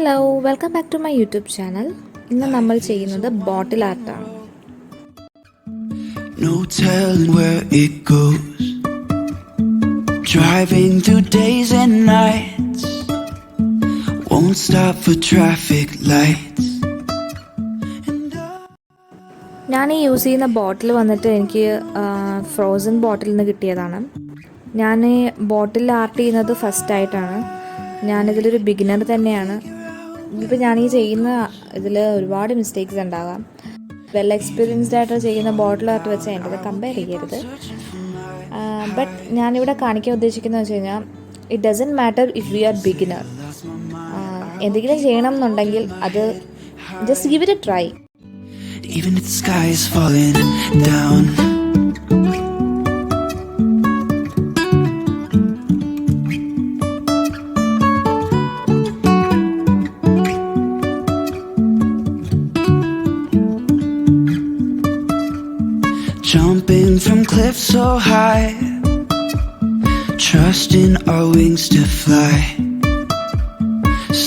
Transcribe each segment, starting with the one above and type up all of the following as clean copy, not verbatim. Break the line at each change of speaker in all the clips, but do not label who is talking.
Hello welcome back to my YouTube channel. ഇന്ന് നമ്മൾ ചെയ്യുന്നത് ബോട്ടിൽ ആർട്ടാണ്.
No telling where it goes, driving through days and nights, won't stop for traffic lights.
ഞാൻ ഈ use ചെയ്യുന്ന ബോട്ടിൽ വന്നിട്ട് എനിക്ക് ഫ്രോസൺ ബോട്ടിൽ നിന്ന് കിട്ടിയതാണ്. ഞാൻ ഈ ബോട്ടിൽ ആർട്ട് ചെയ്യുന്നത് ഫസ്റ്റായിട്ടാണ്. ഞാനിതിലൊരു ബിഗിനർ തന്നെയാണ്. ഇപ്പോൾ ഞാൻ ഈ ചെയ്യുന്ന ഇതിൽ ഒരുപാട് മിസ്റ്റേക്സ് ഉണ്ടാകാം. വെൽ എക്സ്പീരിയൻസ്ഡ് ആയിട്ട് ചെയ്യുന്ന ബോട്ടിൽ ആർട്ട് വെച്ച് എൻ്റെ കമ്പയർ ചെയ്യരുത്. ബട്ട് ഞാനിവിടെ കാണിക്കാൻ ഉദ്ദേശിക്കുന്നത് വെച്ച് കഴിഞ്ഞാൽ it doesn't matter if we are beginner. എന്തെങ്കിലും ചെയ്യണം എന്നുണ്ടെങ്കിൽ അത് just give it a try.
Even if the sky is falling down, jumping from cliffs so high, trusting our wings to fly.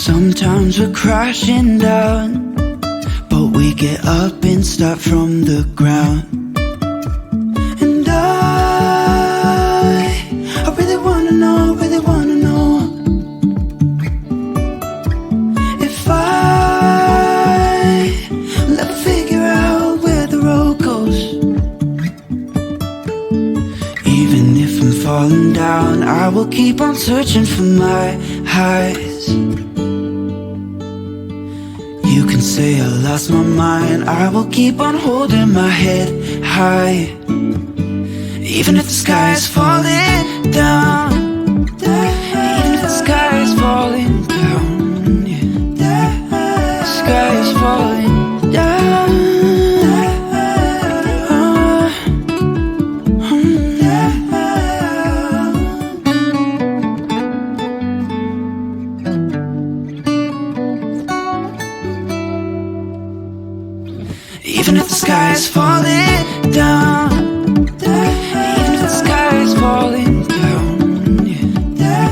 Sometimes we're crashing down, but we get up and start from the ground. And I really wanna know if I'll ever figure out where the road goes. Even if I'm falling down, I will keep on searching for my highs. You can say I lost my mind, I will keep on holding my head high. Even if the sky is falling down, even if the sky is falling down, yeah. The sky is falling down. Even if the sky is falling down, even if the sky is falling down, yeah.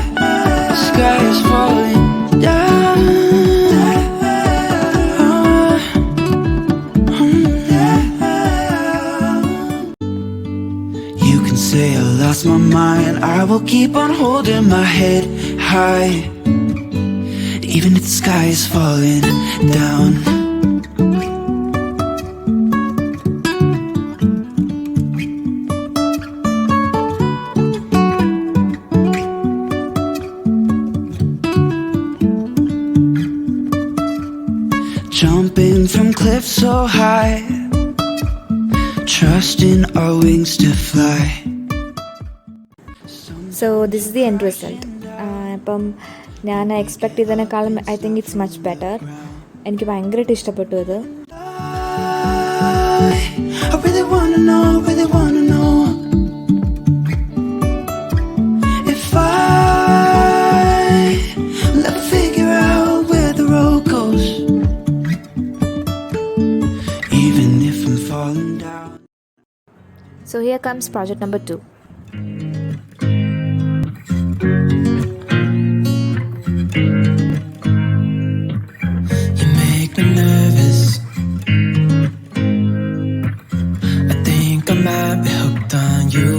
The sky is falling down. You can say I lost my mind, I will keep on holding my head high. Even if the sky is falling down. Jumping from cliffs so high, trusting our wings to fly.
So this is the end result. ഇപ്പം ഞാൻ expect ചെയ്തതിനേക്കാളും I think it's much better. എനിക്ക് ഭയങ്കരമായിട്ട് ഇഷ്ടപ്പെട്ടു ഇത്.
I really wanna know if I'll ever figure out where the road goes. Even if I'm falling down.
So here comes project number 2.
You make me nervous. I think I might be hooked on you.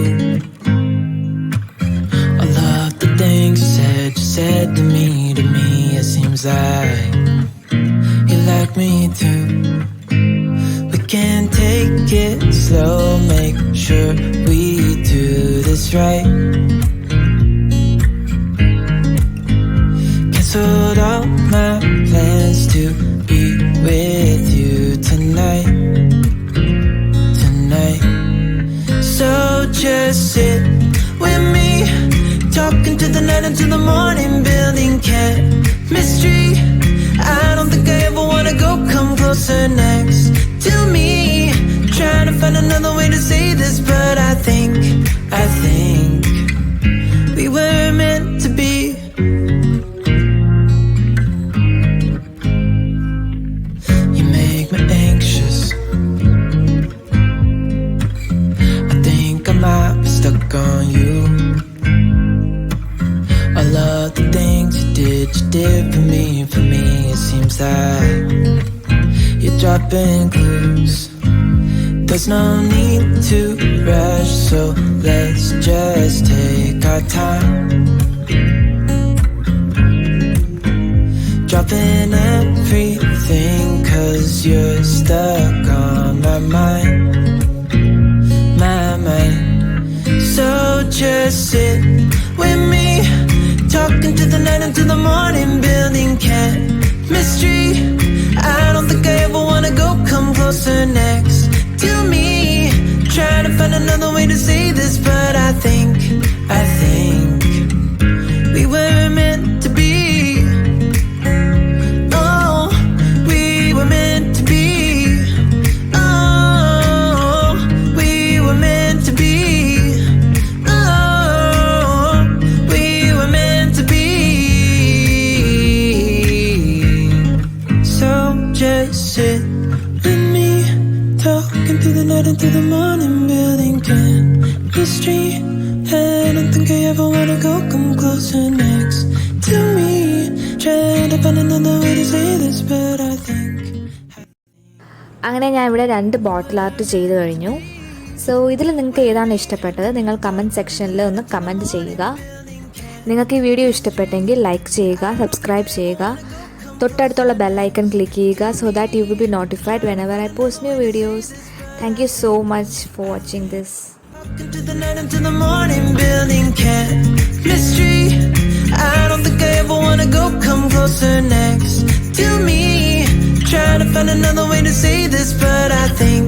I love the things you said to me. It seems like you like me too. We can take it slow, make sure we do this right. Canceled all my plans to be with you tonight. So just sit with me, talking to the night until the morning, building chemistry. I don't think I ever wanna go, come closer next to me. Trying to find another way to say this, but I think we were meant to be. You make me anxious. I think I might be stuck on you. I love the things you did that you did for me, it seems that you're dropping clues. There's no need to rush, so let's just take our time. Dropping everything, 'cause you're stuck on my mind. So just sit with me, talking to the night until the morning, building chemistry. I don't think I ever wanna go, come closer next to me. Trying to find another way to say this, but I think we were meant to be. Oh, we were meant to be. Oh, we were meant to be. Oh, we were meant to be. So just sit with me, talking through the night into the morning, building chemistry. I don't think I ever wanna go, come closer next to me. Trying to find another way to say this, but I think.
അങ്ങനെ ഞാൻ ഇവിടെ 2 bottle art ചെയ്ത് കഴിഞ്ഞു. So ഇതിൽ നിങ്ങൾക്ക് ഏതാണ് ഇഷ്ടപ്പെട്ടത് നിങ്ങൾ കമൻറ്റ് സെക്ഷനിൽ ഒന്ന് കമൻറ്റ് ചെയ്യുക. നിങ്ങൾക്ക് ഈ വീഡിയോ ഇഷ്ടപ്പെട്ടെങ്കിൽ ലൈക്ക് ചെയ്യുക, സബ്സ്ക്രൈബ് ചെയ്യുക, തൊട്ടടുത്തുള്ള ബെൽ ഐക്കൺ ക്ലിക്ക് ചെയ്യുക, so that you will be notified whenever I post new videos. Thank you so much for watching this.
Into the night until the morning, building chemistry. I don't think I ever wanna go, come closer next to me. Trying to find another way to say this, but I think